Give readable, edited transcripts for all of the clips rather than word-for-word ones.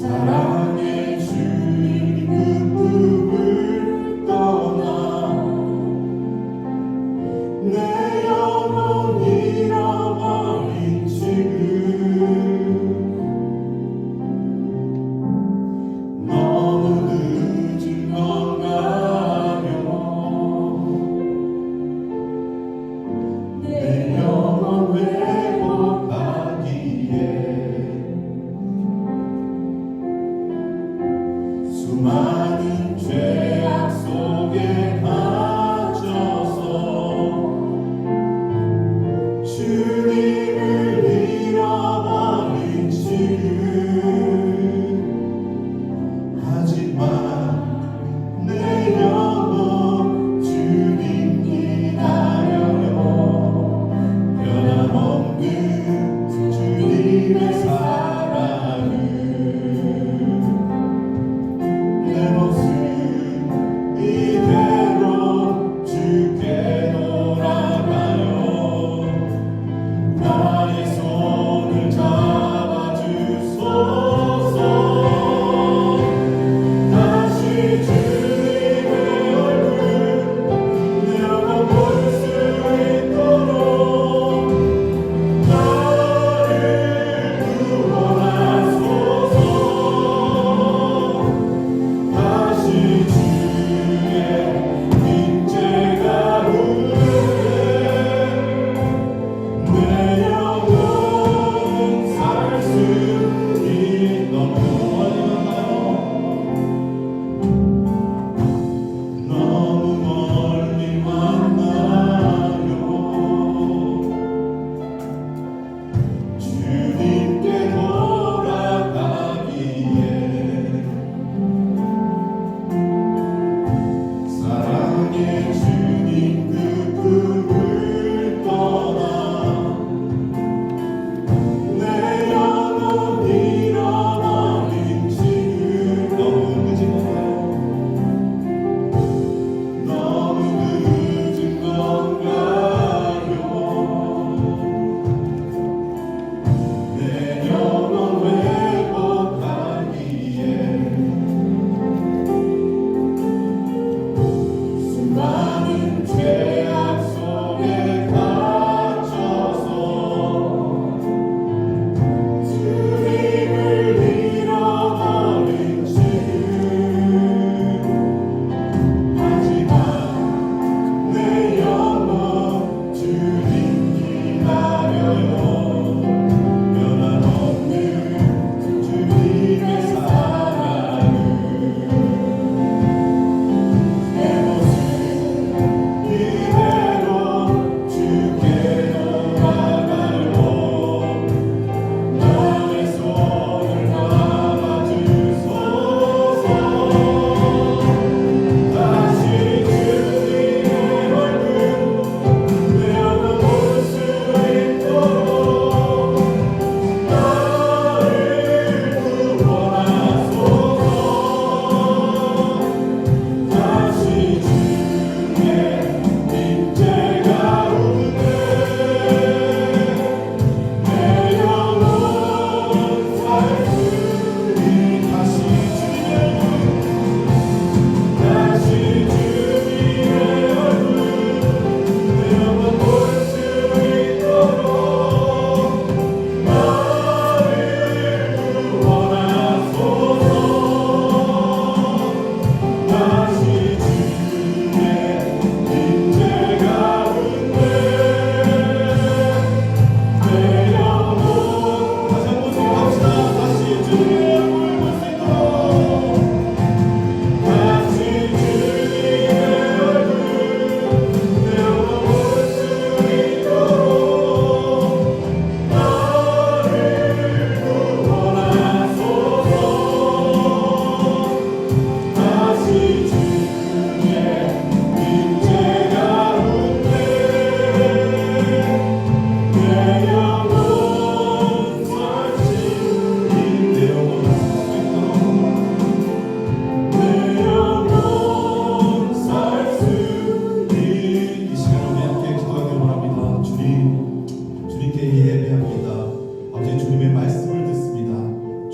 사랑의 주님 그 품을 떠나 내 영혼 잃어버린 지금 너무 늦은 건가요? 내 영혼 회복하기에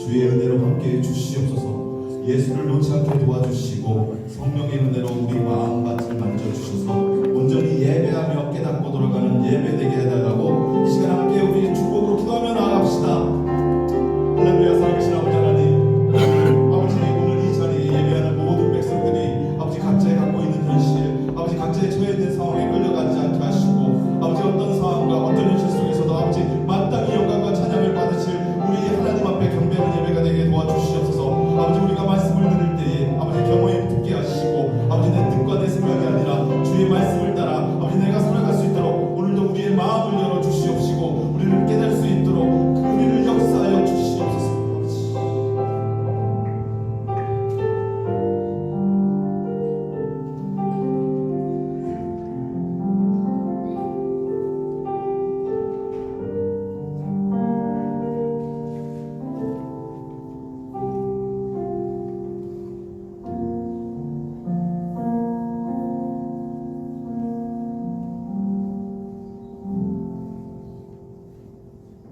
주의 은혜로 함께해 주시옵소서. 예수를 놓지 않게 도와주시고 성령의 은혜로 우리 마음밭을 만져주셔서 온전히 예배하며 깨닫고 돌아가는 예배되게 해달라고 이 시간 함께 우리 축복으로 기도하며 나아갑시다. 할렐루야. 살아계신 아버지 하나님, 아버지 오늘 이 자리에 예배하는 모든 백성들이 아버지 각자의 갖고 있는 현실, 아버지 각자의 처해 있는 상황에 끌려가지 않게 하시고 아버지 어떤 상황과 어떤 현실 속에서도 아버지 마땅히 영광과 찬양을 받으실 우리 하나님 앞에 경배하는 예배가 되게 도와주시옵소서. 아버지 우리가 말씀을 들을 때에 아버지 경험에 듣게 하시고 아버지 내 뜻과 내 생각이 아니라 주의 말씀을 따라 아버지 내가 살아갈 수 있도록 오늘도 우리의 마음을 열어 주시옵시고 우리를 깨달을 수 있도록 우리를 역사하여 주시옵소서.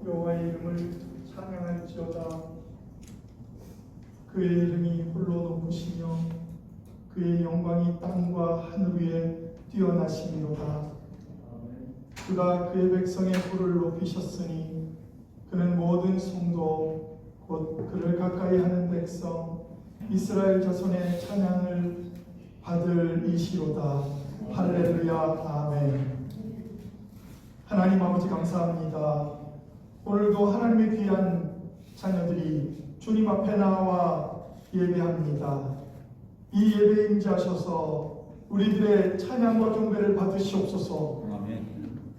여호와의 이름을 찬양할지어다. 그의 이름이 홀로 높으시며 그의 영광이 땅과 하늘 위에 뛰어나심이로다. 그가 그의 백성의 불을 높이셨으니 그는 모든 성도 곧 그를 가까이 하는 백성 이스라엘 자손의 찬양을 받을 이시로다. 할렐루야. 아멘. 하나님 아버지 감사합니다. 오늘도 하나님의 귀한 자녀들이 주님 앞에 나와 예배합니다. 이 예배에 임재하셔서 우리들의 찬양과 경배를 받으시옵소서. 아멘.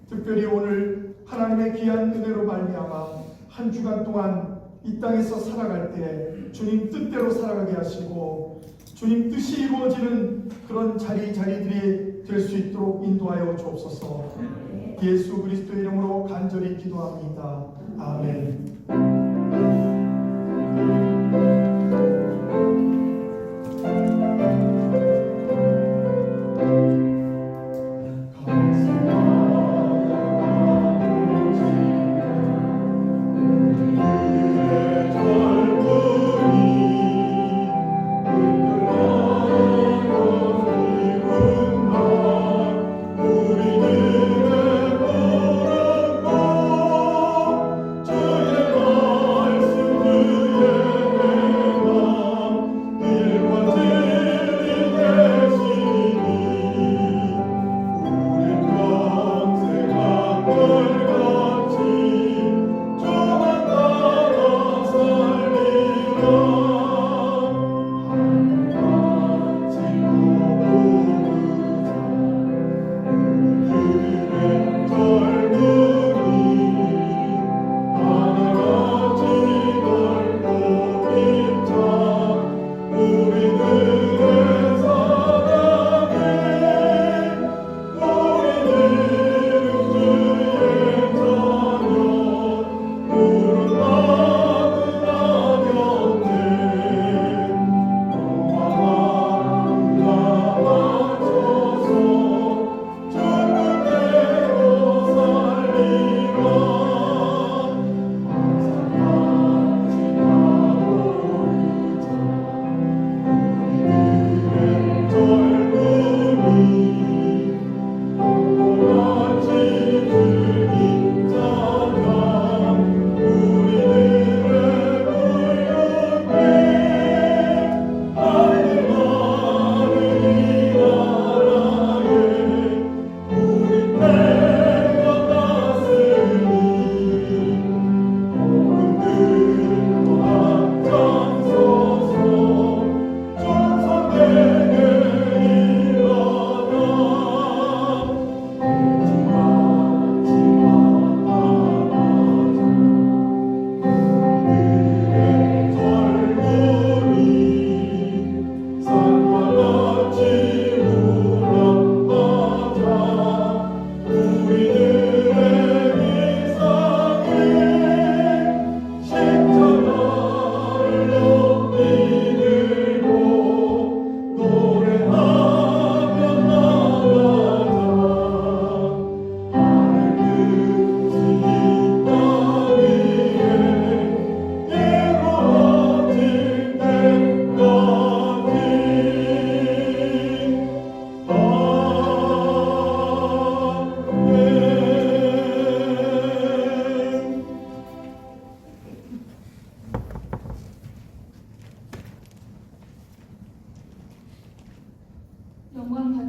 특별히 오늘 하나님의 귀한 은혜로 말미암아 한 주간 동안 이 땅에서 살아갈 때 주님 뜻대로 살아가게 하시고 주님 뜻이 이루어지는 그런 자리들이 될 수 있도록 인도하여 주옵소서. 예수 그리스도의 이름으로 간절히 기도합니다. 아멘. 주의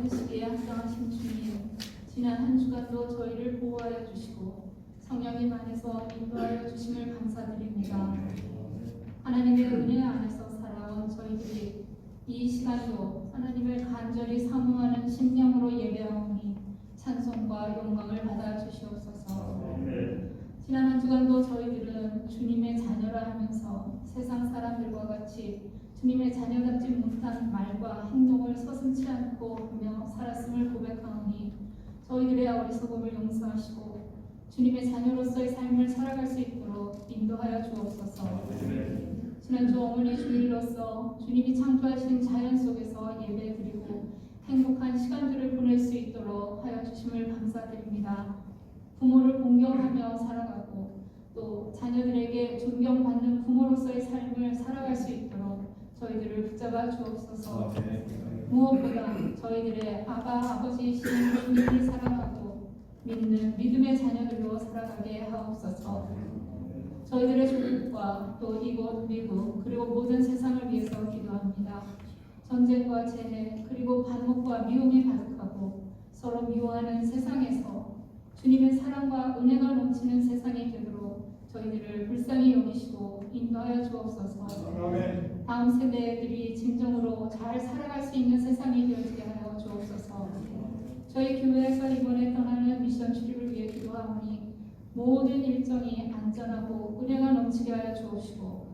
만드시기에 합당하신 주님, 지난 한 주간도 저희를 보호하여 주시고 성령님 안에서 인도하여 주심을 감사드립니다. 하나님의 은혜 안에서 살아온 저희들이 이 시간도 하나님을 간절히 사모하는 심령으로 예배하오니 찬송과 영광을 받아 주시옵소서. 지난 한 주간도 저희들은 주님의 자녀라 하면서 세상 사람들과 같이 주님의 자녀답지 못한 말과 행동을 서슴지 않고 하며 살았음을 고백하오니 저희들의 어리석음을 용서하시고 주님의 자녀로서의 삶을 살아갈 수 있도록 인도하여 주옵소서. 지난주 어머니 주일로서 주님이 창조하신 자연 속에서 예배드리고 행복한 시간들을 보낼 수 있도록 하여 주심을 감사드립니다. 부모를 공경하며 살아가고 또 자녀들에게 존경받는 부모로서의 삶을 살아갈 수 있도록 저희들을 붙잡아 주옵소서. 무엇보다 저희들의 아버지이신 주님을 사랑하고 믿는 믿음의 자녀들로 살아가게 하옵소서. 저희들의 조국과 또 이곳 미국 그리고 모든 세상을 위해서 기도합니다. 전쟁과 재해 그리고 반목과 미움이 가득하고 서로 미워하는 세상에서 주님의 사랑과 은혜가 넘치는 세상이 되도록 저희들을 불쌍히 여기시고 인도하여 주옵소서. 아멘. 다음 세대들이 진정으로 잘 살아갈 수 있는 세상이 되어지게 하여 주옵소서. 저희 교회에서 이번에 떠나는 미션 출입을 위해 기도하오니 모든 일정이 안전하고 은혜가 넘치게 하여 주옵시고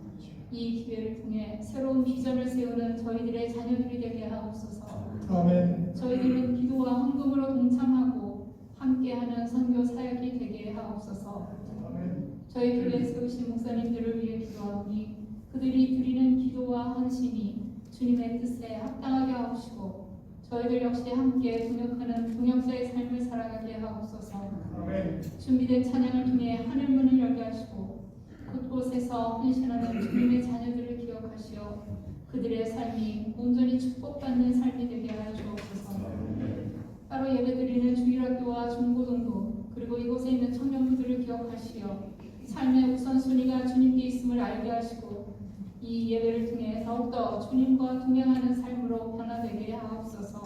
이 기회를 통해 새로운 비전을 세우는 저희들의 자녀들이 되게 하옵소서. 아멘. 저희들은 기도와 헌금으로 동참하고 함께하는 선교 사역이 되게 하옵소서. 아멘. 저희 교회에 세우신 목사님들을 위해 기도하오니 그들이 드리는 기도와 헌신이 주님의 뜻에 합당하게 하옵시고 저희들 역시 함께 동역하는 동역자의 삶을 살아가게 하옵소서. 아멘. 준비된 찬양을 통해 하늘문을 열게 하시고 그곳에서 헌신하는 주님의 자녀들을 기억하시어 그들의 삶이 온전히 축복받는 삶이 되게 하여 주옵소서. 따로 예배드리는 주일학교와 중고등부 그리고 이곳에 있는 청년부들을 기억하시어 삶의 우선순위가 주님께 있음을 알게 하시고 이 예배를 통해 더욱더 주님과 동행하는 삶으로 변화되게 하옵소서.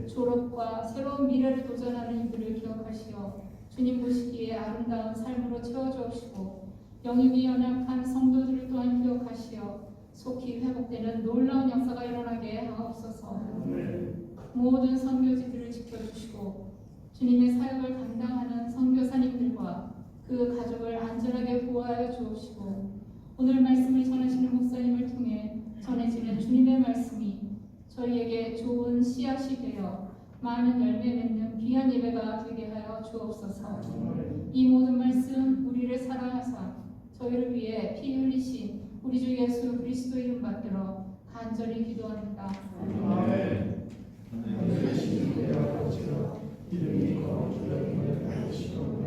졸업과 새로운 미래를 도전하는 이들을 기억하시어 주님 보시기에 아름다운 삶으로 채워주옵시고 영육이 연약한 성도들을 또한 기억하시어 속히 회복되는 놀라운 역사가 일어나게 하옵소서. 모든 선교지들을 지켜주시고 주님의 사역을 감당하는 선교사님들과 그 가족을 안전하게 보호하여 주옵시고 오늘 말씀을 전하시는 목사님을 통해 전해지는 주님의 말씀이 저희에게 좋은 씨앗이 되어 많은 열매 맺는 귀한 예배가 되게 하여 주옵소서. 이 모든 말씀 우리를 사랑하사 저희를 위해 피 흘리신 우리 주 예수 그리스도 이름 받들어 간절히 기도합니다. 아멘. 이름이 거룩하게 하시오며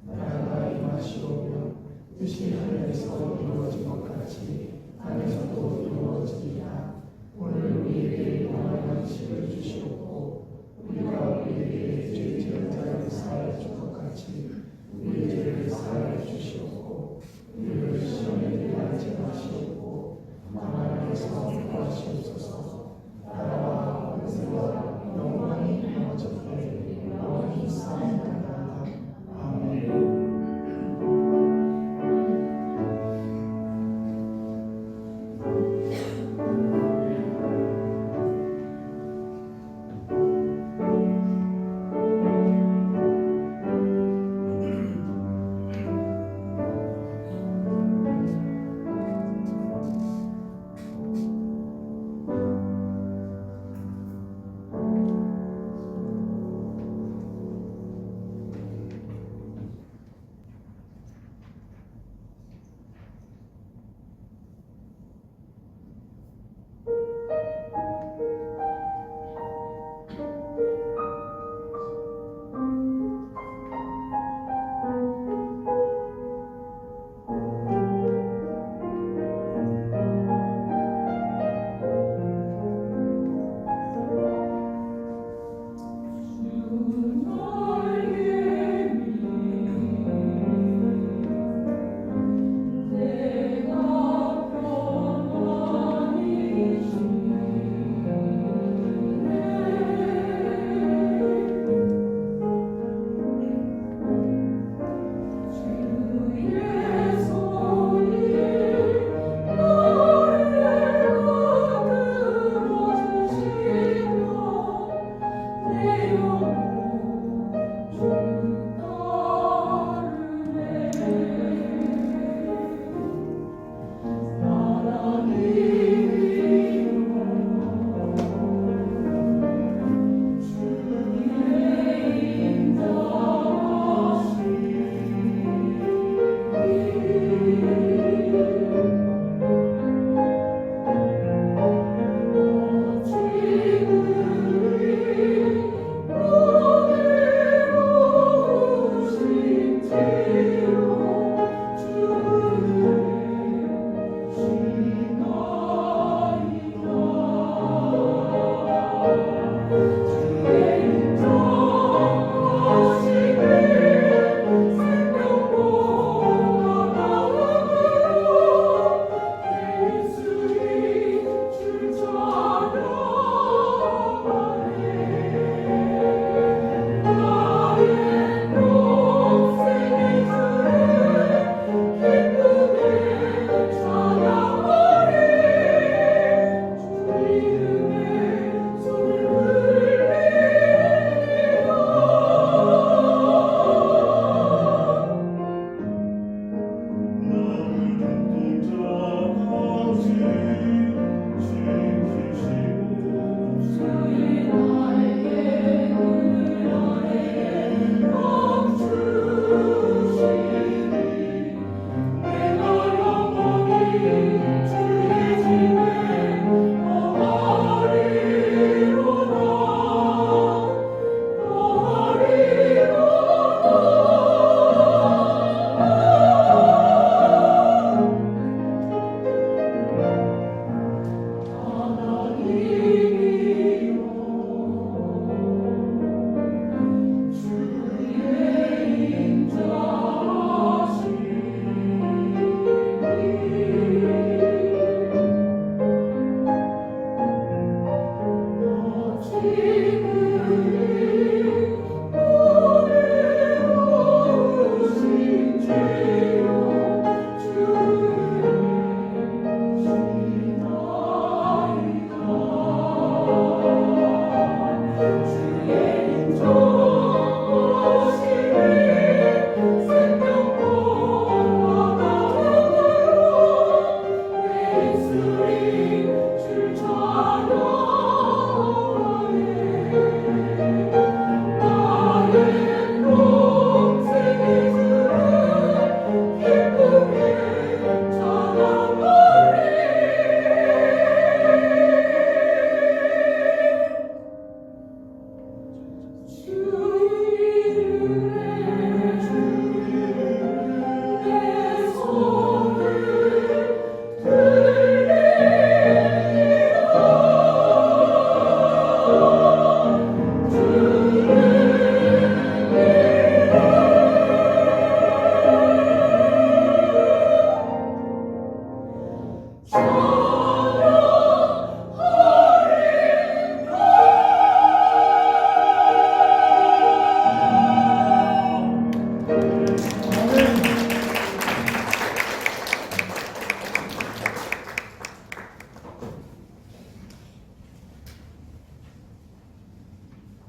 나라가 임하시오며 뜻이 하늘에서 이루어진 것 같이 땅에서도 이루어지리라. 오늘 우리에게 영원한 양식을 주시옵고 우리가 우리에게 죄 지은 자를 사하여 준 것 같이 우리 죄를 사하여 주시옵고 우리를 시험에 들게 마시옵고 다만 에서 구하시옵소서. 나라와 권세와 영광이 영원히 영원히 쌓이나이다. 아멘.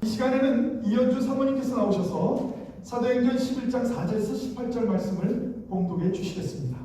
이 시간에는 이현주 사모님께서 나오셔서 사도행전 11장 4절에서 18절 말씀을 봉독해 주시겠습니다.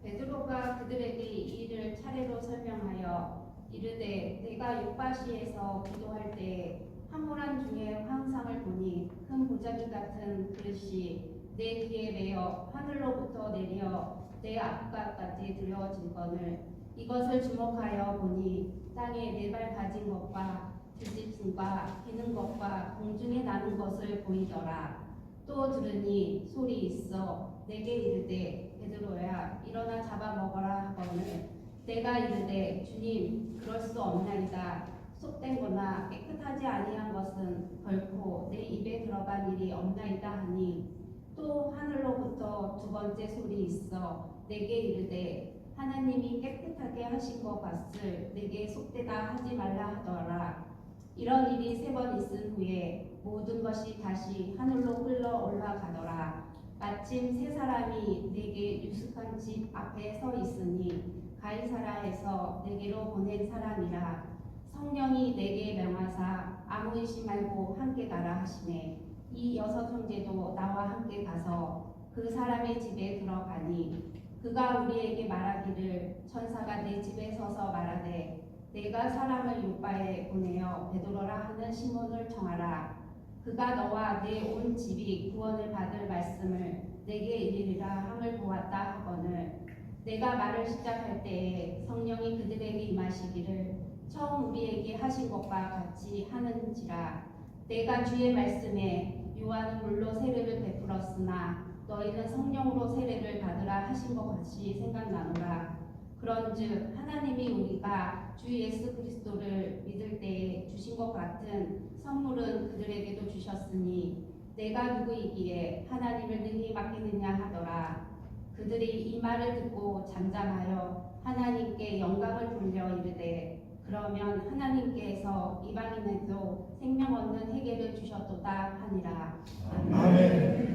베드로가 그들에게 이 일을 차례로 설명하여 이르되 내가 요바시에서 기도할 때 화물안 중에 환상을 보니 큰 보자기 같은 그릇이 내 귀에 매어 하늘로부터 내려 내 앞까지 들여진거늘 이것을 주목하여 보니 땅에 네 발 가진 것과 들짐승과 기는 것과 공중에 나는 것을 보이더라. 또 들으니 소리 있어 내게 이르되 베드로야 일어나 잡아먹어라 하거늘 내가 이르되 주님 그럴 수 없나이다. 속된 거나 깨끗하지 아니한 것은 결코 내 입에 들어간 일이 없나이다 하니 또 하늘로부터 두 번째 소리 있어 내게 이르되 하나님이 깨끗하게 하신 것 같을 내게 속되다 하지 말라 하더라. 이런 일이 세 번 있은 후에 모든 것이 다시 하늘로 흘러 올라가더라. 마침 세 사람이 내게 유숙한 집 앞에 서 있으니 가이사라에서 내게로 보낸 사람이라. 성령이 내게 명하사 아무 의심 말고 함께 가라 하시매 이 여섯 형제도 나와 함께 가서 그 사람의 집에 들어가니 그가 우리에게 말하기를 천사가 내 집에 서서 말하되 내가 사람을 요바에 보내어 베드로라 하는 시몬을 청하라. 그가 너와 내 온 집이 구원을 받을 말씀을 내게 이르리라 함을 보았다 하거늘 내가 말을 시작할 때에 성령이 그들에게 임하시기를 처음 우리에게 하신 것과 같이 하는지라. 내가 주의 말씀에 요한은 물로 세례를 베풀었으나 너희는 성령으로 세례를 받으라 하신 것 같이 생각나노라. 그런즉 하나님이 우리가 주 예수 그리스도를 믿을 때에 주신 것 같은 선물은 그들에게도 주셨으니 내가 누구이기에 하나님을 능히 맡기느냐 하더라. 그들이 이 말을 듣고 잠잠하여 하나님께 영광을 돌려 이르되 그러면 하나님께서 이방인에도 생명 얻는 회개를 주셨도다 하니라. 아멘.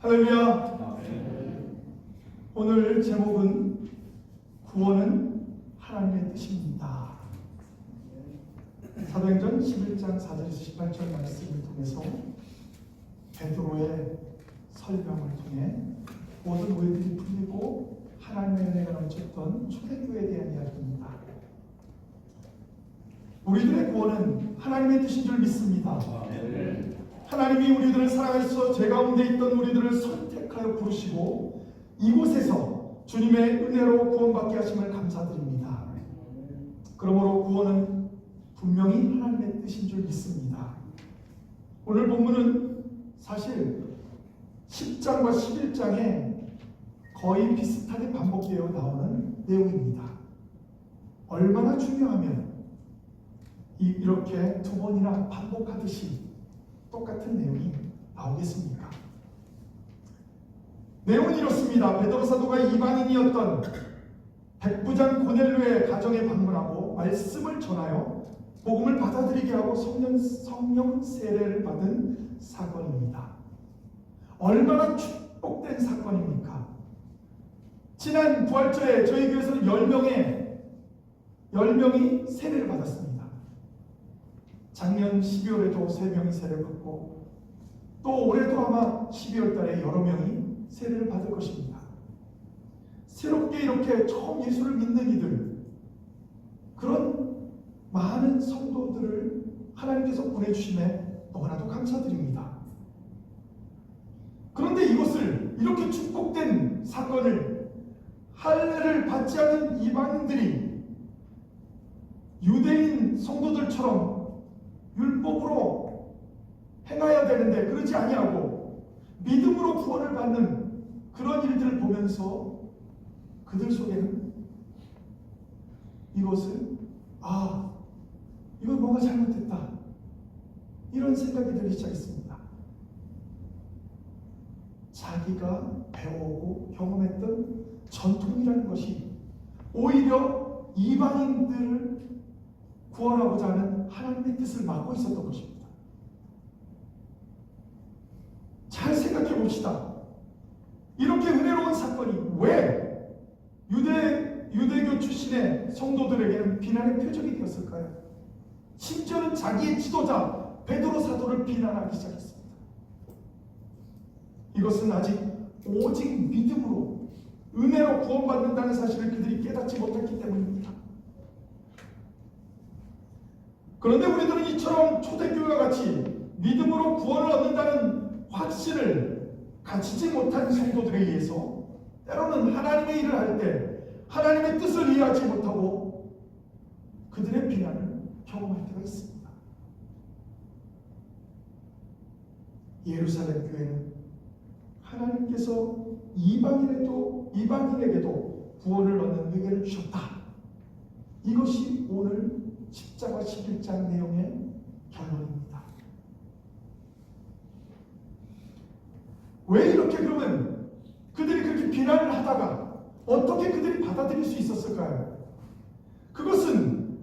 할렐루야. 오늘 제목은 구원은 하나님의 뜻입니다. 사도행전 11장 4절에서 18절 말씀을 통해서 베드로의 설명을 통해 모든 오해들이 풀리고 하나님의 은혜가 넘쳤던 초대교회에 대한 이야기입니다. 우리들의 구원은 하나님의 뜻인 줄 믿습니다. 하나님이 우리들을 사랑하셔서 죄 가운데 있던 우리들을 선택하여 부르시고 이곳에서 주님의 은혜로 구원받게 하심을 감사드립니다. 그러므로 구원은 분명히 하나님의 뜻인 줄 믿습니다. 오늘 본문은 사실 10장과 11장에 거의 비슷하게 반복되어 나오는 내용입니다. 얼마나 중요하면 이렇게 두 번이나 반복하듯이 똑같은 내용이 나오겠습니까? 내용은 이렇습니다. 베드로 사도가 이방인이었던 백부장 고넬료의 가정에 방문하고 말씀을 전하여 복음을 받아들이게 하고 성령 세례를 받은 사건입니다. 얼마나 축복된 사건입니까? 지난 부활절에 저희 교회에서는 10명이 세례를 받았습니다. 작년 12월에도 3명이 세례를 받고 또 올해도 아마 12월 달에 여러 명이 세례를 받을 것입니다. 새롭게 이렇게 처음 예수를 믿는 이들, 그런 많은 성도들을 하나님께서 보내주심에 너무나도 감사드립니다. 그런데 이것을 이렇게 축복된 사건을 할례를 받지 않은 이방인들이 유대인 성도들처럼 율법으로 행해야 되는데 그러지 아니하고 믿음으로 구원을 받는 보면서 그들 속에는 이것을 이건 뭔가 잘못됐다, 이런 생각이 들기 시작했습니다. 자기가 배워오고 경험했던 전통이라는 것이 오히려 이방인들을 구원하고자 하는 하나님의 뜻을 막고 있었던 것입니다. 잘 생각해 봅시다. 이렇게 은혜로운 사건이 왜 유대교 출신의 성도들에게는 비난의 표적이 되었을까요? 심지어는 자기의 지도자 베드로 사도를 비난하기 시작했습니다. 이것은 아직 오직 믿음으로 은혜로 구원받는다는 사실을 그들이 깨닫지 못했기 때문입니다. 그런데 우리들은 이처럼 초대교회와 같이 믿음으로 구원을 얻는다는 확신을 가지지 못한 성도들에 의해서 때로는 하나님의 일을 할 때 하나님의 뜻을 이해하지 못하고 그들의 비난을 경험할 때가 있습니다. 예루살렘 교회는 하나님께서 이방인에게도 구원을 얻는 회개를 주셨다. 이것이 오늘 십자가 11장 내용의 결론입니다. 왜 이렇게 그러면 그들이 그렇게 비난을 하다가 어떻게 그들이 받아들일 수 있었을까요? 그것은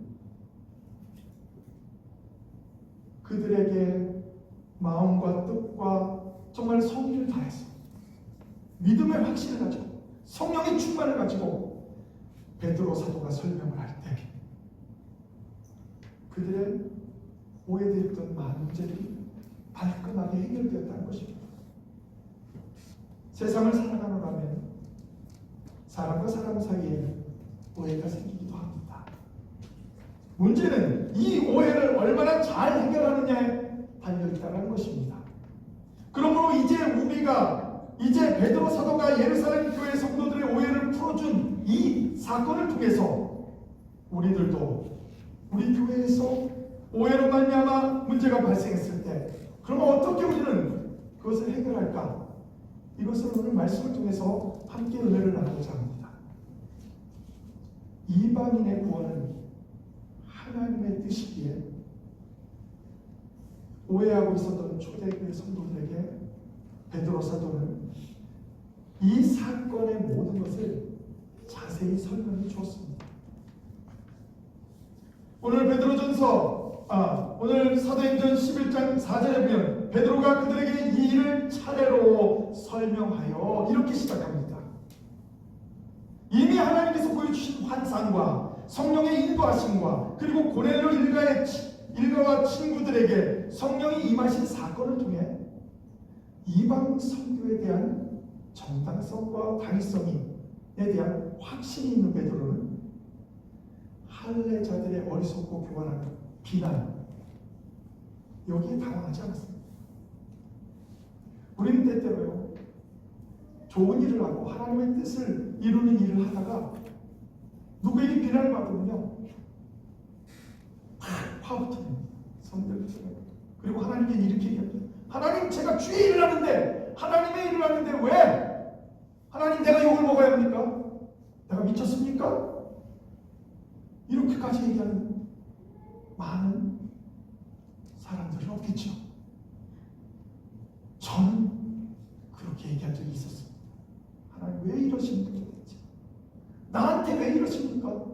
그들에게 마음과 뜻과 정말 성의를 다해서 믿음의 확신을 가지고 성령의 충만을 가지고 베드로 사도가 설명을 할 때 그들의 오해되었던 많은 문제들이 깔끔하게 해결되었다는 것입니다. 세상을 살아가노라면 사람과 사람 사이에는 오해가 생기기도 합니다. 문제는 이 오해를 얼마나 잘 해결하느냐에 달려있다는 것입니다. 그러므로 이제 베드로 사도가 예루살렘 교회 성도들의 오해를 풀어준 이 사건을 통해서 우리들도 우리 교회에서 오해로 말미암아 문제가 발생했을 때 그러면 어떻게 우리는 그것을 해결할까? 이것을 오늘 말씀을 통해서 함께 은혜를 나누고자 합니다. 이방인의 구원은 하나님의 뜻이기에 오해하고 있었던 초대교회 성도들에게 베드로 사도는 이 사건의 모든 것을 자세히 설명해 주었습니다. 오늘 오늘 사도행전 11장 4절에 보면 베드로가 그들에게 이 일을 차례로 설명하여 이렇게 시작합니다. 이미 하나님께서 보여주신 환상과 성령의 인도하심과 그리고 고넬료 일가와 친구들에게 성령이 임하신 사건을 통해 이방 선교에 대한 정당성과 당위성에 대한 확신이 있는 베드로는 할례자들의 어리석고 교만하는 비난, 여기에 당황하지 않았습니다. 우리는 때때로요, 좋은 일을 하고 하나님의 뜻을 이루는 일을 하다가 누구에게 비난을 받으면요 화부터입니다. 성들부터. 그리고 하나님께 이렇게 얘기합니다. 하나님, 제가 주의 일을 하는데, 하나님의 일을 하는데 왜? 하나님, 내가 욕을 먹어야 합니까? 내가 미쳤습니까? 이렇게까지 얘기하는 많은 사람들은 없겠죠. 저는 그렇게 얘기한 적이 있었습니다. 하나님, 왜 이러십니까 도대체? 나한테 왜 이러십니까?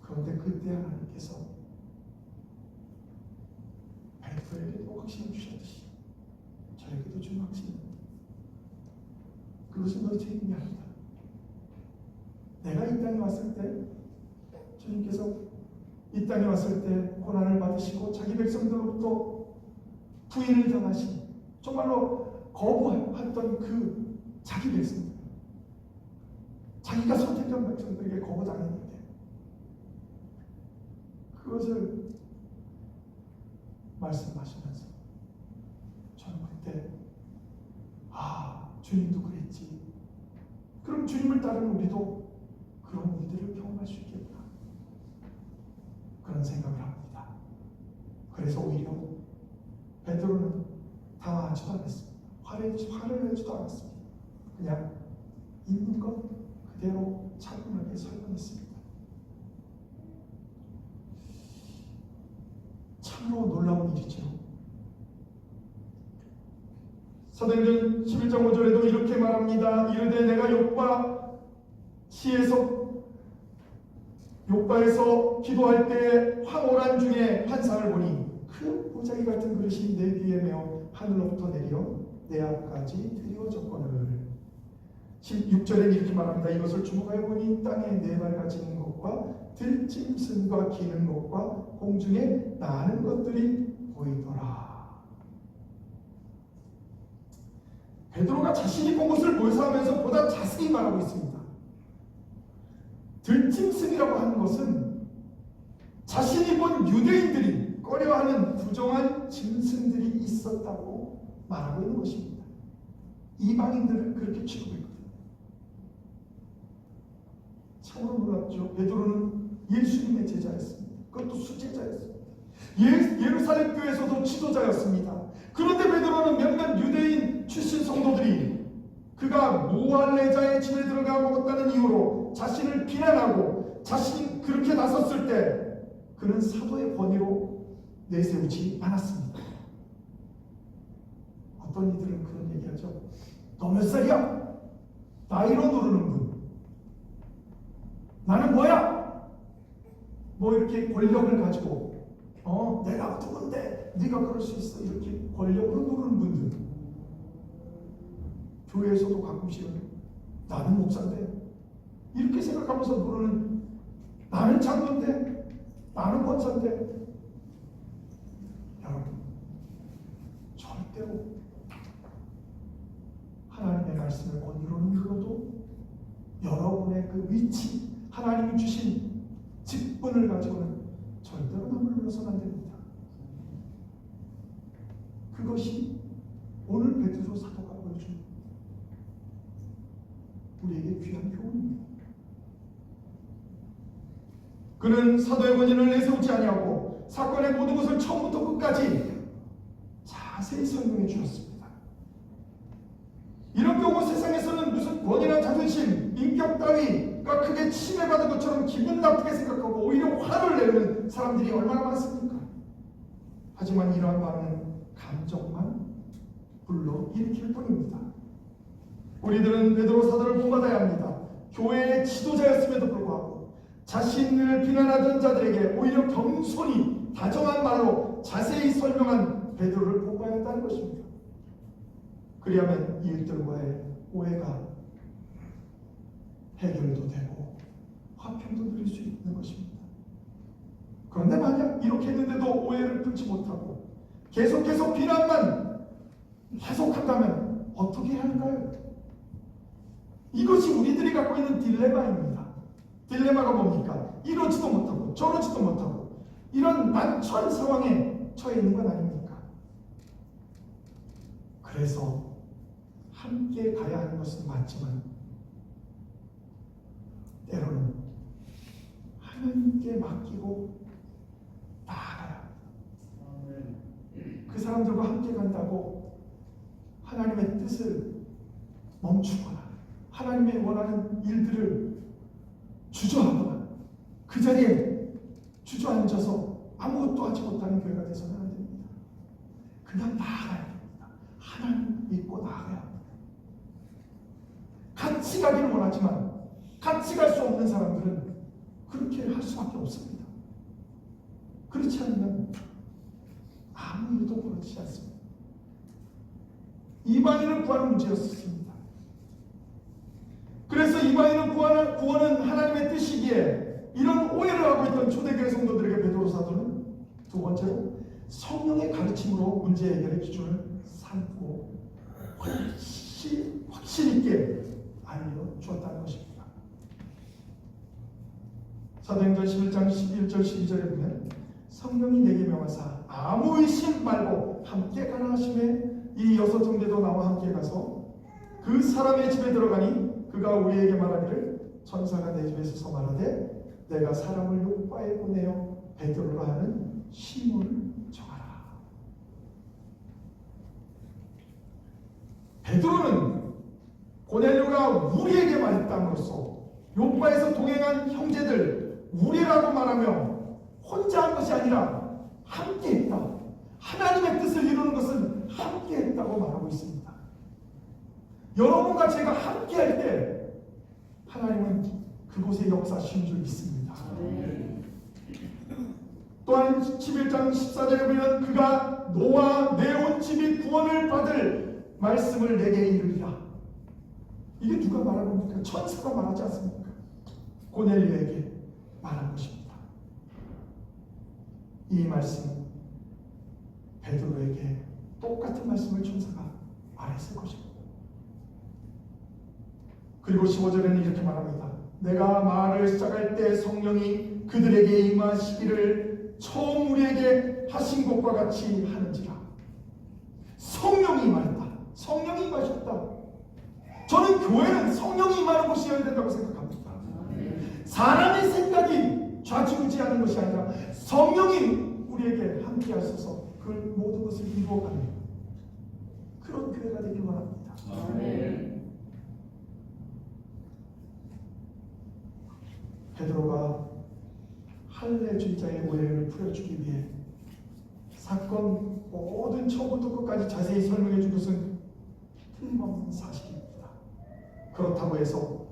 그런데 그때 하나님께서 베드로에게도 확신을 주셨듯이 저에게도 준 확신입니다. 그것은 너희 책임이 아니다. 내가 이 땅에 왔을 때 주님께서 이 땅에 왔을 때 고난을 받으시고 자기 백성들로부터 부인을 당하신 정말로 거부했던 그 자기 백성들, 자기가 선택한 백성들에게 거부당했는데 그것을 말씀하시면서 저는 그때 주님도 그랬지. 그럼 주님을 따르는 우리도 그런 우리들을 경험할 수 있겠구나, 그런 생각을 합니다. 그래서 오히려 베드로는 당황하지도 않았습니다. 화를 내지도 않았습니다. 그냥 있는 것 그대로 차분하게 설명했습니다. 참으로 놀라운 일이죠. 사도행전 11장 5절에도 이렇게 말합니다. 이르되 내가 요바에서 기도할 때 황홀한 중에 환상을 보니 큰 보자기 같은 그릇이 내 귀에 메어 하늘로부터 내려 내 앞까지 드리워졌거늘. 16절에 이렇게 말합니다. 이것을 주목하여 보니 땅에 네 발 가지는 것과 들짐승과 기는 것과 공중에 나는 것들이 보이더라. 베드로가 자신이 본 것을 묘사하면서 보다 자세히 말하고 있습니다. 들짐승이라고 하는 것은 자신이 본 유대인들이 꺼려하는 부정한 짐승들이 있었다고 말하고 있는 것입니다. 이방인들을 그렇게 취급했거든요. 참으로 놀랍죠. 베드로는 예수님의 제자였습니다. 그것도 수제자였습니다. 예루살렘 교회에서도 지도자였습니다. 그런데 베드로는 몇몇 유대인 출신 성도들이 그가 무할례자의 집에 들어가 먹었다는 이유로 자신을 비난하고 자신이 그렇게 나섰을 때 그는 사도의 권위로 내세우지 않았습니다. 어떤 이들은 그런 얘기하죠. 너 몇 살이야? 나이로 누르는 분. 나는 뭐야? 뭐 이렇게 권력을 가지고 내가 누군데 네가 그럴 수 있어 이렇게 권력으로 누르는 분들. 교회에서도 가끔씩은 나는 목사인데 이렇게 생각하면서 누르는 나는 장로인데 나는 권사인데 여러분 절대로 하나님의 말씀을 권위로 눌러도 여러분의 그 위치 하나님이 주신 직분을 가지고는 절대로 남을 눌러서는 안 됩니다. 그것이 오늘 베드로 사도가 보여준 우리에게 귀한 교훈입니다. 그는 사도의 권위를 내세우지 아니하고 사건의 모든 것을 처음부터 끝까지 자세히 설명해 주었습니다. 이런 경우 세상에서는 무슨 권위나 자존심, 인격 따위가 크게 침해받은 것처럼 기분 나쁘게 생각하고 오히려 화를 내는 사람들이 얼마나 많습니까? 하지만 이러한 반응은 감정만 불러일으킬 뿐입니다. 우리들은 베드로 사도를 본받아야 합니다. 교회의 지도자였음에도 불구하고 자신을 비난하던 자들에게 오히려 겸손히 다정한 말로 자세히 설명한 베드로를 본받아야 한다는 것입니다. 그리하면 이웃들과의 오해가 해결도 되고 화평도 누릴 수 있는 것입니다. 그런데 만약 이렇게 했는데도 오해를 풀지 못하고 계속해서 비난만 계속한다면 어떻게 해야 할까요? 이것이 우리들이 갖고 있는 딜레마입니다. 딜레마가 뭡니까? 이러지도 못하고 저러지도 못하고 이런 난처한 상황에 처해 있는 건 아닙니까? 그래서 함께 가야 하는 것은 맞지만 때로는 하나님께 맡기고 나아가야 합니다. 그 사람들과 함께 간다고 하나님의 뜻을 멈추거나 하나님의 원하는 일들을 주저하거나 그 자리에 주저앉아서 아무것도 하지 못하는 교회가 되서는 안 됩니다. 그냥 나아가야 됩니다. 하나님 믿고 나아가야 합니다. 같이 가기를 원하지만 같이 갈 수 없는 사람들은 그렇게 할 수밖에 없습니다. 그렇지 않으면 아무 일도 벌어지지 않습니다. 이방인을 구하는 문제였습니다. 그래서 이방인을 구원은 하나님의 뜻이기에 이런 오해를 하고 있던 초대교회 성도들에게 베드로 사도는 두 번째로 성령의 가르침으로 문제 해결의 기준을 삼고 확신 있게 알려주었다는 것입니다. 사도행전 11장 11절 12절에 보면 성령이 내게 명하사 아무 의심 말고 함께 가라 하심에 이 여섯 형제도 나와 함께 가서 그 사람의 집에 들어가니 그가 우리에게 말하기를 천사가 내 집에 서서 말하되 내가 사람을 요바에 보내어 베드로라 하는 시몬을 정하라. 베드로는 고넬료가 우리에게 말했담으로써 욥바에서 동행한 형제들 우리라고 말하며 혼자 한 것이 아니라 함께했다. 하나님의 뜻을 이루는 것은 함께했다고 말하고 있습니다. 여러분과 제가 함께할 때 하나님은 그곳에 역사하신 줄 믿습니다. 또한 11장 14절에 보면 그가 너와 내 온 집이 구원을 받을 말씀을 내게 이르리라. 이게 누가 말하는 겁니까? 천사가 말하지 않습니까? 고넬료에게 말한 것입니다. 이 말씀은 베드로에게 똑같은 말씀을 천사가 말했을 것입니다. 그리고 15절에는 이렇게 말합니다. 내가 말을 시작할 때 성령이 그들에게 임하시기를 처음 우리에게 하신 것과 같이 하는지라. 성령이 임하였다. 성령이 임하셨다. 저는 교회는 성령이 임하는 곳이어야 된다고 생각합니다. 사람의 생각이 좌지우지하는 것이 아니라 성령이 우리에게 함께 하셔서 그 모든 것을 이루어가는 그런 교회가 되길 원합니다. 베드로가 할례주의자의 오해를 풀어주기 위해 사건 모든 처음부터 끝까지 자세히 설명해 준 것은 틀림없는 사실입니다. 그렇다고 해서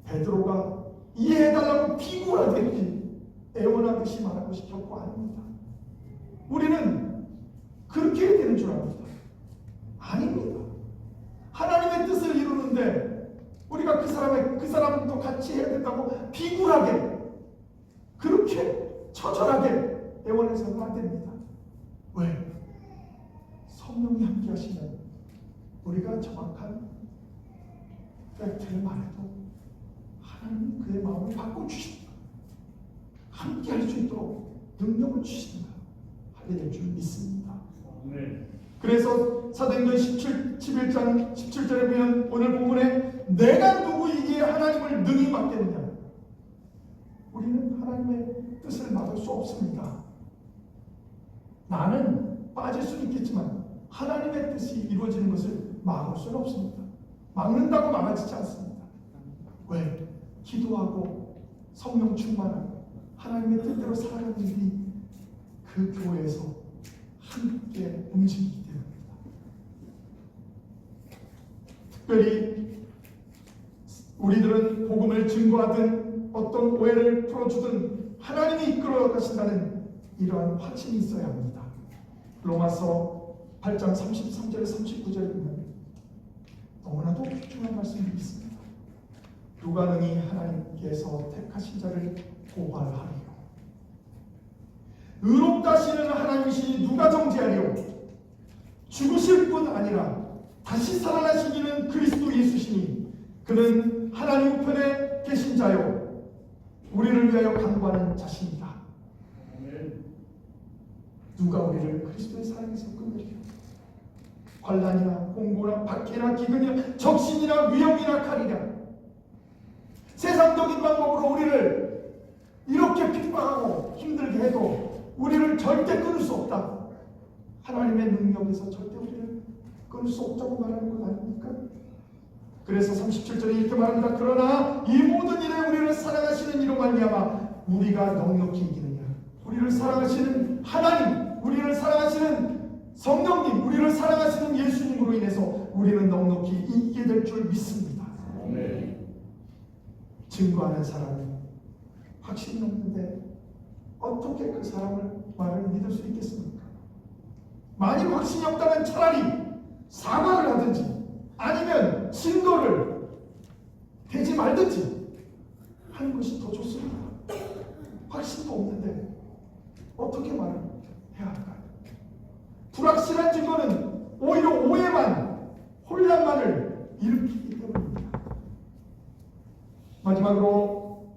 베드로가 이해해달라고 비굴하게 애원하듯이 말한 것이 결코 아닙니다. 우리는 그렇게 해야 되는 줄 압니다. 아닙니다. 하나님의 뜻을 이루는데 우리가 그 사람도 같이 해야 된다고 비굴하게 그렇게 처절하게 애원해서는 안 됩니다. 왜? 성령이 함께 하시면 우리가 정확한 팩트를 말해도 하나님이 그의 마음을 바꿔주십니다. 함께 할 수 있도록 능력을 주십니다. 하게 될 줄 믿습니다. 그래서 사도행전 11장 17절에 보면 오늘 본문에 내가 누구이기에 하나님을 능히 맡겠느냐. 우리는 하나님의 뜻을 막을 수 없습니다. 나는 빠질 수는 있겠지만 하나님의 뜻이 이루어지는 것을 막을 수는 없습니다. 막는다고 막아지지 않습니다. 왜? 기도하고 성령 충만하고 하나님의 뜻대로 살아가는 일이 그 교회에서 함께 움직이기 때문입니다. 특별히 우리들은 복음을 증거하든 어떤 오해를 풀어주든 하나님이 이끌어 가신다는 이러한 확신이 있어야 합니다. 로마서 8장 33절에 39절에 보면 너무나도 중요한 말씀이 있습니다. 누가 능히 하나님께서 택하신 자를 고발하리요. 의롭다시는 하나님이시니 누가 정죄하리요. 죽으실 뿐 아니라 다시 살아나시기는 그리스도 예수시니 그는 하나님 우편에 계신 자요 우리를 위하여 간구하는 자신이다. 누가 우리를 그리스도의 사랑에서 끊으리요. 환난이나 공고나 박해나 기근이나 적신이나 위험이나 칼이나 세상적인 방법으로 우리를 이렇게 핍박하고 힘들게 해도 우리를 절대 끊을 수 없다. 하나님의 능력에서 절대 우리를 끊을 수 없다고 말하는 것 아닙니까? 그래서 37절에 이렇게 말합니다. 그러나 이 모든 일에 우리를 사랑하시는 이로 말미암아 우리가 넉넉히 이기느냐. 우리를 사랑하시는 하나님, 우리를 사랑하시는 성령님, 우리를 사랑하시는 예수님으로 인해서 우리는 넉넉히 이기게 될 줄 믿습니다. 증거하는 사람은 확신이 없는데 어떻게 그 사람을 말을 믿을 수 있겠습니까? 만일 확신이 없다면 차라리 사과를 하든지 아니면 증거를 대지 말든지 하는 것이 더 좋습니다. 확신도 없는데 어떻게 말을 해야 할까요? 불확실한 증거는 오히려 오해만, 혼란만을 일으키기 때문입니다. 마지막으로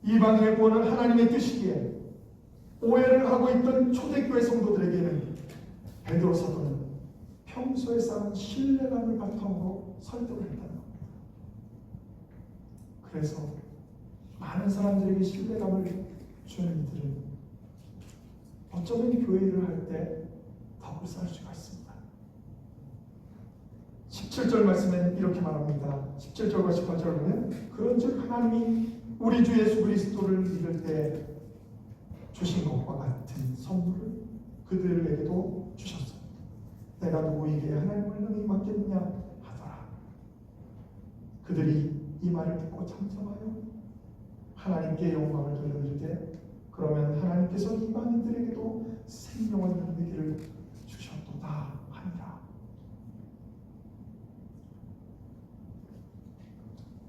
이방인의 구원은 하나님의 뜻이기에 오해를 하고 있던 초대교회 성도들에게는 베드로 사도는 평소에 쌓은 신뢰감을 바탕으로 설득을 했다는 겁니다. 그래서 많은 사람들에게 신뢰감을 주는 이들은 어쩌면 교회 일을 할 때 덕을 쌓을 수가 있습니다. 17절 말씀엔 이렇게 말합니다. 17절과 18절을 보면 그런즉 하나님이 우리 주 예수 그리스도를 믿을 때 주신 것과 같은 선물을 그들에게도 주셨어요. 내가 누구에게 하나님을 능히 맡겠느냐 하더라. 그들이 이 말을 듣고 잠잠하여 하나님께 영광을 돌려드리되 그러면 하나님께서 이방인들에게도 생명을 누리기를 주셨도다 하니라.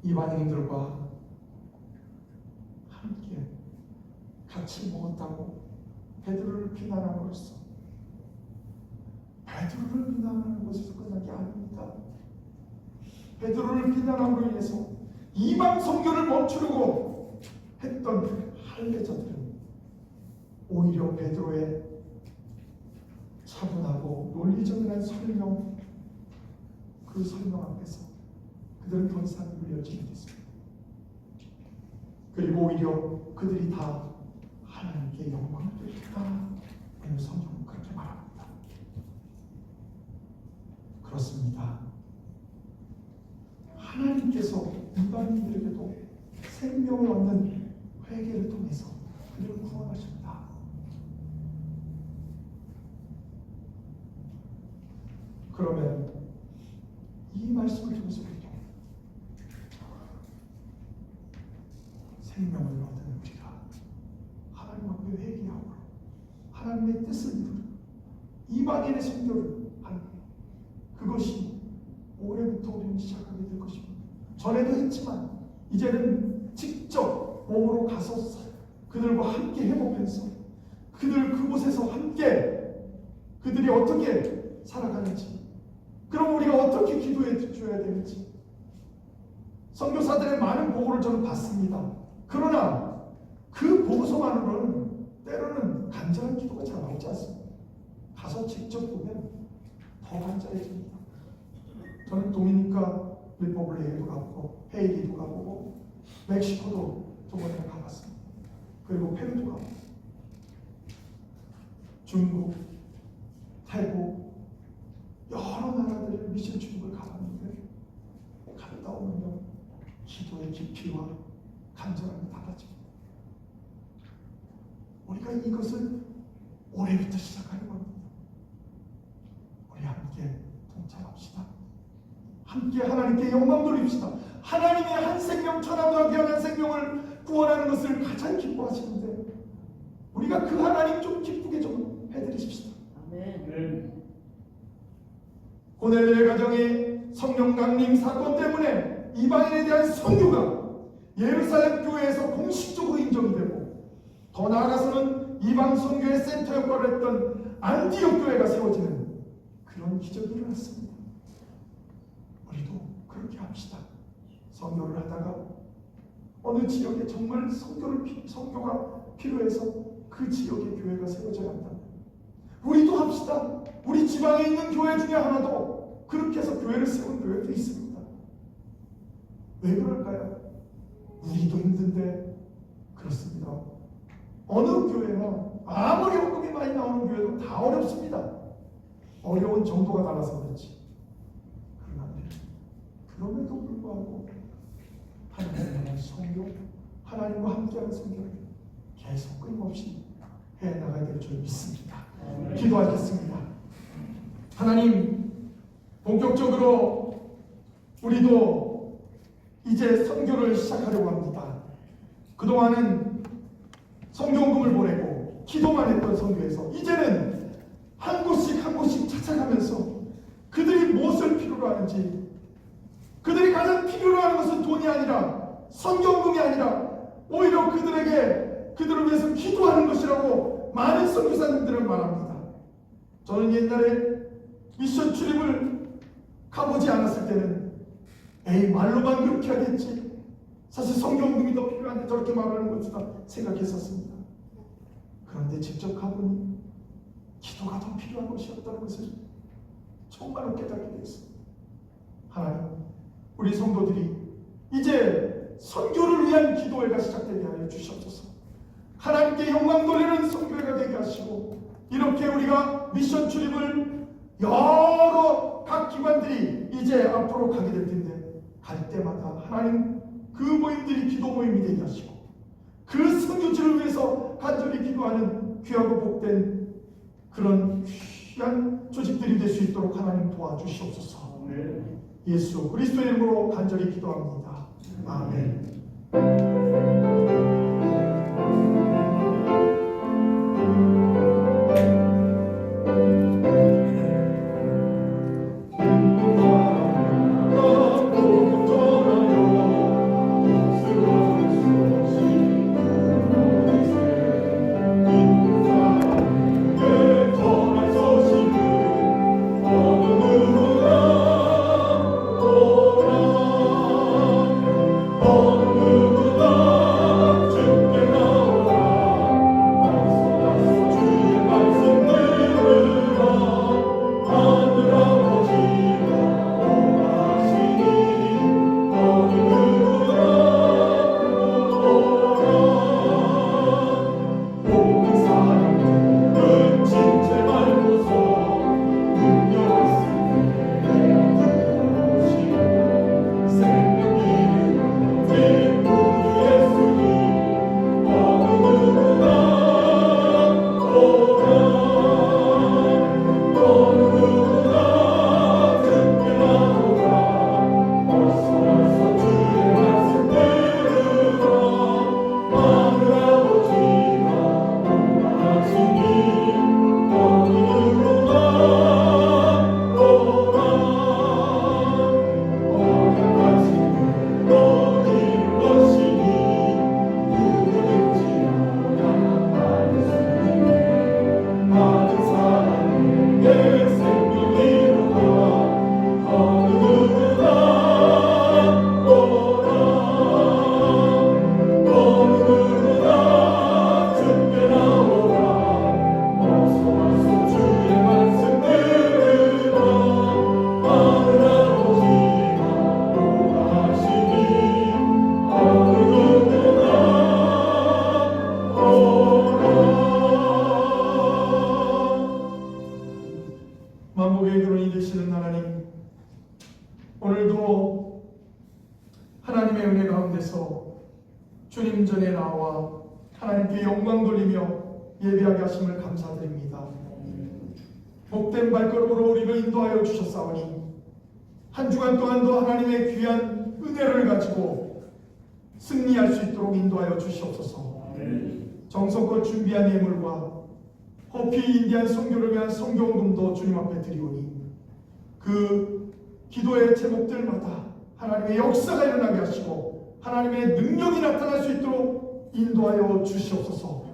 이방인들과 함께 같이 먹었다고 베드로를 비난함으로써 베드로를 비난하는 것에서 끝난 게 아닙니다. 베드로를 비난함으로 인해서 이방 선교를 멈추려고 했던 할례자들은 오히려 베드로의 차분하고 논리정연한 설명, 그 설명 앞에서 그들은 더 이상 입을 열지 못했습니다. 그리고 오히려 그들이 다 하나님께 영광을 돌렸다. 오늘 성경은 그렇게 말합니다. 그렇습니다. 하나님께서 이방인들에게도 생명을 얻는 회개를 통해서 그들을 구원하십니다. 그러면 이 말씀을 통해서 우리도 생명을 얻는 우리가 하나님 앞에 회개하고 하나님의 뜻을 이루는 이방인의 선교를 하는 그것이 올해부터 우리는 시작하게 될 것입니다. 전에도 했지만 이제는 직접 몸으로 가서 그들과 함께 해보면서 그들 그곳에서 함께 그들이 어떻게 살아가는지, 그럼 우리가 어떻게 기도해 줘야 되는지, 선교사들의 많은 보고를 저는 받습니다. 그러나 그 보고서만으로는 때로는 간절한 기도가 잘 나오지 않습니다. 가서 직접 보면 더 간절해집니다. 저는 도미니카 리퍼블릭에도 가보고 헤이티도 가보고 멕시코도 두 번이나 가봤습니다. 그리고 페루도 가보고 중국, 태국 여러 나라들의 미션 출국을 가봤는데 갔다 오면요 기도의 깊이와 간절함이 달라집니다. 우리가 이것을 올해부터 시작하려고 합니다. 우리 함께 동참합시다. 함께 하나님께 영광 돌립시다. 하나님의 한 생명, 천하보다 귀한 한 생명을 구원하는 것을 가장 기뻐하시는데 우리가 그 하나님 좀 기쁘게 좀 해드리십시다. 아멘. 고넬료의 가정의 성령 강림 사건 때문에 이방인에 대한 선교가 예루살렘 교회에서 공식적으로 인정이 되고, 더 나아가서는 이방 선교의 센터 역할을 했던 안디옥 교회가 세워지는 그런 기적이 일어났습니다. 우리도 그렇게 합시다. 선교를 하다가 어느 지역에 정말 선교가 필요해서 그 지역의 교회가 세워져야 한다. 우리도 합시다. 우리 지방에 있는 교회 중에 하나도 그렇게 해서 교회를 세운 교회도 있습니다. 왜 그럴까요? 우리도 힘든데 그렇습니다. 어느 교회나 아무리 헌금이 많이 나오는 교회도 다 어렵습니다. 어려운 정도가 달라서 그렇지. 그럼에도 불구하고 하나님의 선교, 하나님과 함께하는 선교를 계속 끊임없이 해나가야 될 줄 믿습니다. 기도하겠습니다. 하나님, 본격적으로 우리도 이제 선교를 시작하려고 합니다. 그동안은 성경금을 보내고 기도만 했던 선교에서 이제는 한 곳씩 한 곳씩 찾아가면서 그들이 무엇을 필요로 하는지, 그들이 가장 필요로 하는 것은 돈이 아니라 성경금이 아니라 오히려 그들을 위해서 기도하는 것이라고 많은 선교사님들은 말합니다. 저는 옛날에 미션 출입을 가보지 않았을 때는 에이 말로만 그렇게 하겠지, 사실 성경금이 더 필요한데 저렇게 말하는 것이다 생각했었습니다. 그런데 직접 가보니 기도가 더 필요한 것이었다는 것을 정말로 깨닫게 되었습니다. 하나님, 우리 성도들이 이제 선교를 위한 기도회가 시작되게 하여 주시옵소서. 하나님께 영광 돌리는 선교회가 되게 하시고, 이렇게 우리가 미션 출입을 여러 각 기관들이 이제 앞으로 가게 될 텐데 갈 때마다 하나님 그 모임들이 기도 모임이 되게 하시고 그 성교지를 위해서 간절히 기도하는 귀하고 복된 그런 귀한 조직들이 될 수 있도록 하나님 도와주시옵소서. 예수 그리스도의 이름으로 간절히 기도합니다. 아멘. 만복의 근원이 되시는 하나님, 오늘도 하나님의 은혜 가운데서 주님 전에 나와 하나님께 영광 돌리며 예배하게 하심을 감사드립니다. 복된 발걸음으로 우리를 인도하여 주셨사오니 한 주간 동안도 하나님의 귀한 은혜를 가지고 승리할 수 있도록 인도하여 주시옵소서. 정성껏 준비한 예물과 호피 인디안 선교를 위한 선교헌금도 주님 앞에 드리오니 그 기도의 제목들마다 하나님의 역사가 일어나게 하시고 하나님의 능력이 나타날 수 있도록 인도하여 주시옵소서.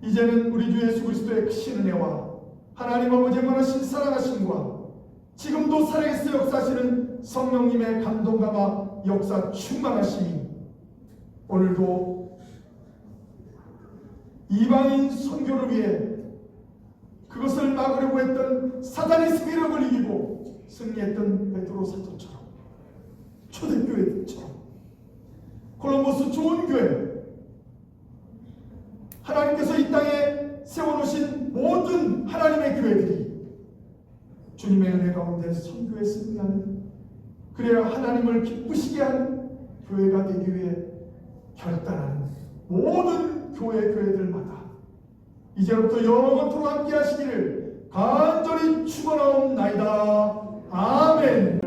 이제는 우리 주 예수 그리스도의 크신 은혜와 하나님 아버지의 만하신 사랑하심과 지금도 살아계서 역사하시는 성령님의 감동감화 역사 충만하심이 오늘도 이방인 선교를 위해 그것을 막으려고 했던 사단의 세력을 이기고 승리했던 베드로 사도처럼 초대교회처럼 콜럼버스 좋은 교회 하나님께서 이 땅에 세워놓으신 모든 하나님의 교회들이 주님의 은혜 가운데 선교에 승리하는 그래야 하나님을 기쁘시게 하는 교회가 되기 위해 결단하는 모든 교회들마다 이제부터 영원토록 함께 하시기를 간절히 축원하옵나이다. 아멘.